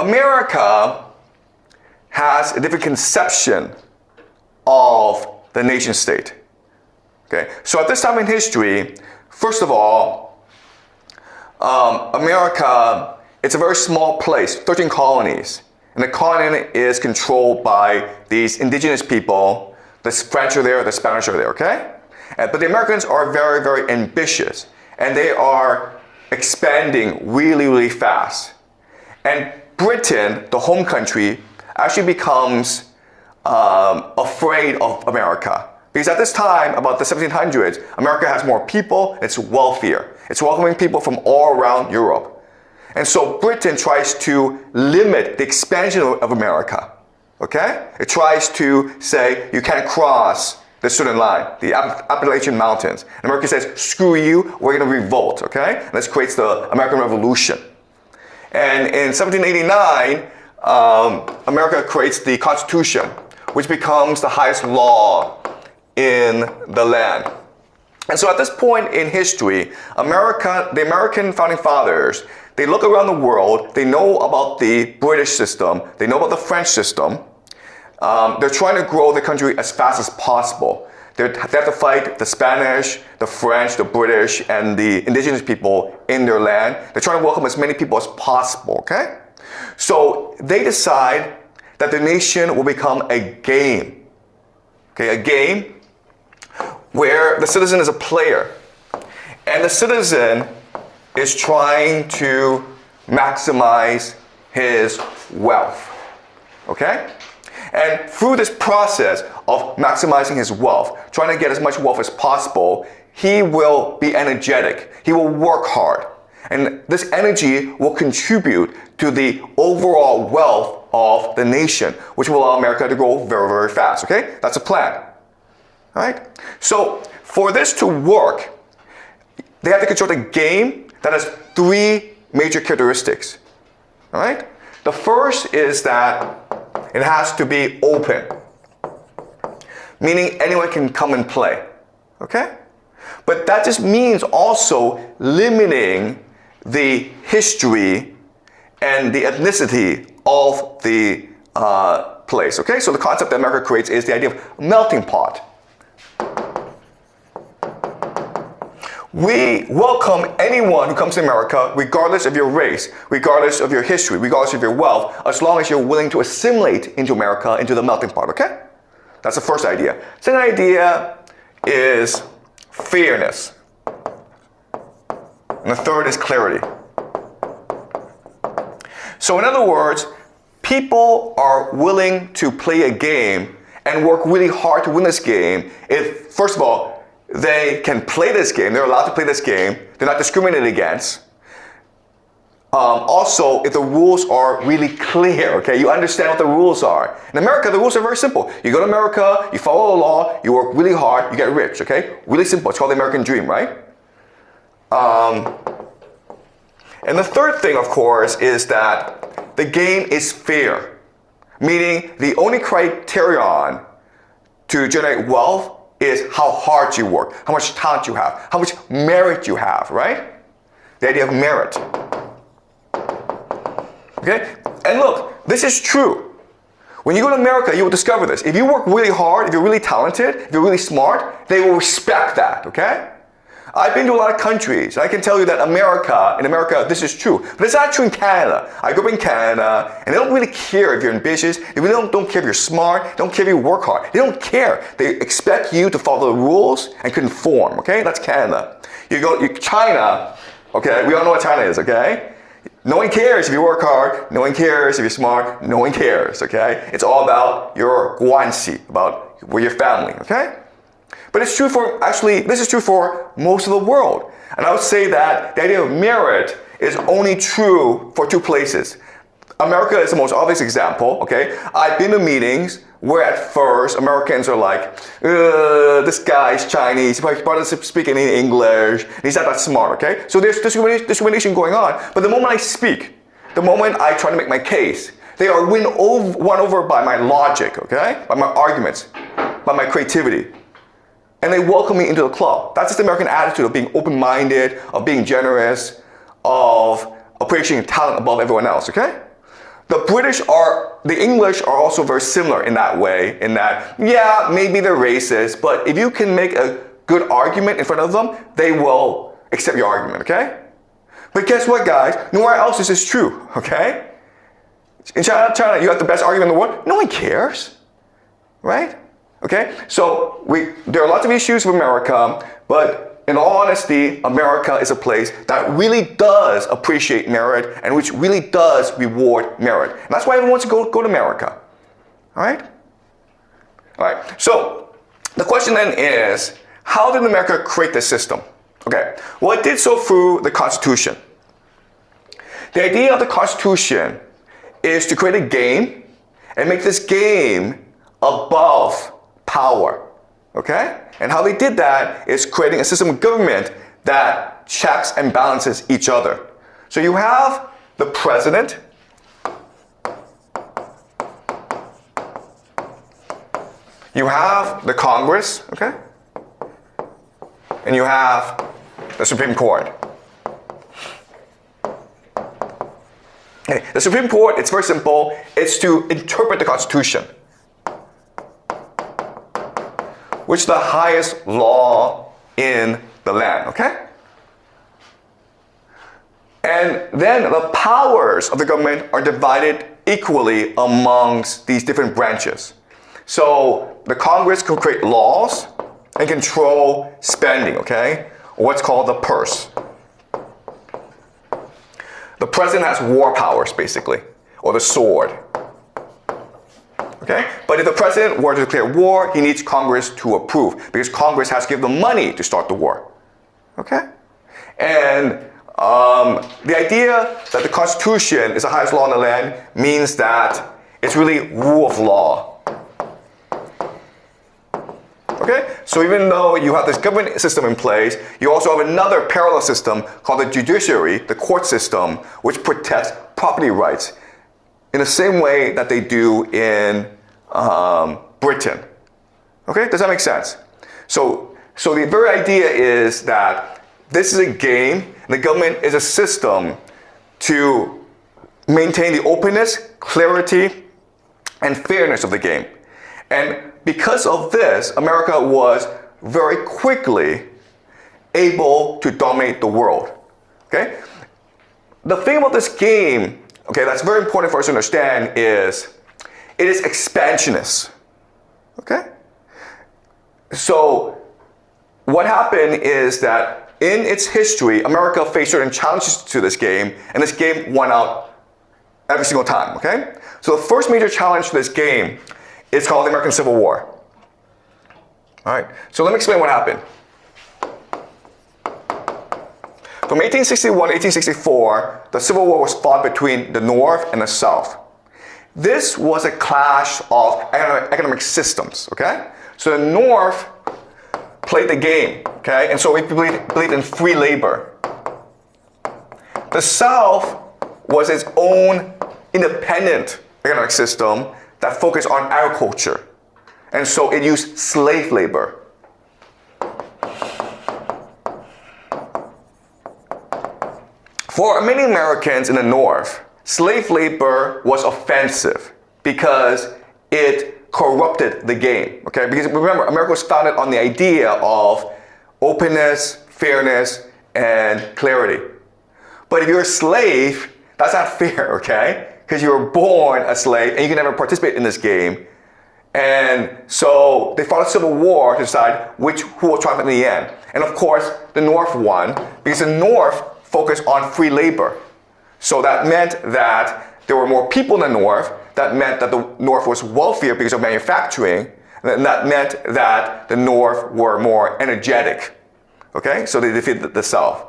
America has a different conception of the nation state. Okay, so at this time in history, first of all, America, it's a very small place, 13 colonies. And the colony is controlled by these indigenous people. The French are there, the Spanish are there, okay? But the Americans are very, very ambitious. And they are expanding really, really fast. And Britain, the home country, actually becomes afraid of America. Because at this time, about the 1700s, America has more people, it's wealthier. It's welcoming people from all around Europe. And so Britain tries to limit the expansion of America, okay? It tries to say, you can't cross this certain line, the Appalachian Mountains. And America says, screw you, we're gonna revolt, okay? And this creates the American Revolution. And in 1789, America creates the Constitution, which becomes the highest law in the land. And so at this point in history, the American founding fathers, they look around the world, they know about the British system, they know about the French system. They're trying to grow the country as fast as possible. They have to fight the Spanish, the French, the British, and the indigenous people in their land. They're trying to welcome as many people as possible, okay? So they decide that the nation will become a game, okay? A game where the citizen is a player. And the citizen is trying to maximize his wealth, okay? And through this process of maximizing his wealth, trying to get as much wealth as possible, he will be energetic. He will work hard. And this energy will contribute to the overall wealth of the nation, which will allow America to grow very, very fast, okay? That's a plan, all right? So for this to work, they have to construct a game that has three major characteristics, all right? The first is that it has to be open, meaning anyone can come and play, okay? But that just means also limiting the history and the ethnicity of the place, okay? So the concept that America creates is the idea of melting pot. We welcome anyone who comes to America, regardless of your race, regardless of your history, regardless of your wealth, as long as you're willing to assimilate into America, into the melting pot, okay? That's the first idea. Second idea is fairness. And the third is clarity. So in other words, people are willing to play a game and work really hard to win this game if, first of all, they can play this game, they're allowed to play this game, they're not discriminated against. Also, if the rules are really clear, okay, you understand what the rules are. In America, the rules are very simple. You go to America, you follow the law, you work really hard, you get rich, okay? Really simple, it's called the American dream, right? And the third thing, of course, is that the game is fair. Meaning, the only criterion to generate wealth is how hard you work, how much talent you have, how much merit you have, right? The idea of merit. Okay? And look, this is true. When you go to America, you will discover this. If you work really hard, if you're really talented, if you're really smart, they will respect that, okay? I've been to a lot of countries, and I can tell you that in America, this is true. But it's not true in Canada. I grew up in Canada, and they don't really care if you're ambitious. They really don't care if you're smart. They don't care if you work hard. They don't care. They expect you to follow the rules and conform, okay? That's Canada. You go to China, okay? We all know what China is, okay? No one cares if you work hard. No one cares if you're smart. No one cares, okay? It's all about your guanxi, about your family, okay? But it's true for, actually, this is true for most of the world. And I would say that the idea of merit is only true for two places. America is the most obvious example, okay? I've been to meetings where at first Americans are like, this guy's Chinese, he probably doesn't speak any English, he's not that smart, okay? So there's discrimination going on. But the moment I speak, the moment I try to make my case, they are won over by my logic, okay? By my arguments, by my creativity. And they welcome me into the club. That's just the American attitude of being open-minded, of being generous, of appreciating talent above everyone else, okay? the English are also very similar in that way, in that, yeah, maybe they're racist, but if you can make a good argument in front of them, they will accept your argument, okay? But guess what, guys? Nowhere else is this true, okay? In China, you have the best argument in the world. No one cares, right? Okay? So there are lots of issues with America, but in all honesty, America is a place that really does appreciate merit and which really does reward merit. And that's why everyone wants to go to America. All right? All right. So the question then is, how did America create this system? Okay. Well, it did so through the Constitution. The idea of the Constitution is to create a game and make this game above power. Okay? And how they did that is creating a system of government that checks and balances each other. So you have the president, you have the Congress, okay? And you have the Supreme Court. Okay, the Supreme Court, it's very simple. It's to interpret the Constitution, which is the highest law in the land, okay? And then the powers of the government are divided equally amongst these different branches. So the Congress can create laws and control spending, okay? Or what's called the purse. The president has war powers, basically, or the sword. Okay? But if the president were to declare war, he needs Congress to approve, because Congress has to give the money to start the war. Okay? And the idea that the Constitution is the highest law in the land means that it's really rule of law. Okay? So even though you have this government system in place, you also have another parallel system called the judiciary, the court system, which protects property rights in the same way that they do in Britain. Okay, does that make sense? So the very idea is that this is a game, and the government is a system to maintain the openness, clarity, and fairness of the game. And because of this, America was very quickly able to dominate the world. Okay? The thing about this game, okay, that's very important for us to understand is it is expansionist. Okay? So what happened is that in its history, America faced certain challenges to this game, and this game won out every single time. Okay? So the first major challenge to this game is called the American Civil War. All right. So let me explain what happened. From 1861 to 1864, the Civil War was fought between the North and the South. This was a clash of economic systems, okay? So the North played the game, okay? And so we believed in free labor. The South was its own independent economic system that focused on agriculture. And so it used slave labor. For many Americans in the North, slave labor was offensive because it corrupted the game, okay? Because remember, America was founded on the idea of openness, fairness, and clarity. But if you're a slave, that's not fair, okay? Because you were born a slave and you can never participate in this game. And so they fought a civil war to decide who will triumph in the end. And of course, the North won because the North focused on free labor. So that meant that there were more people in the North. That meant that the North was wealthier because of manufacturing. And that meant that the North were more energetic. Okay? So they defeated the South.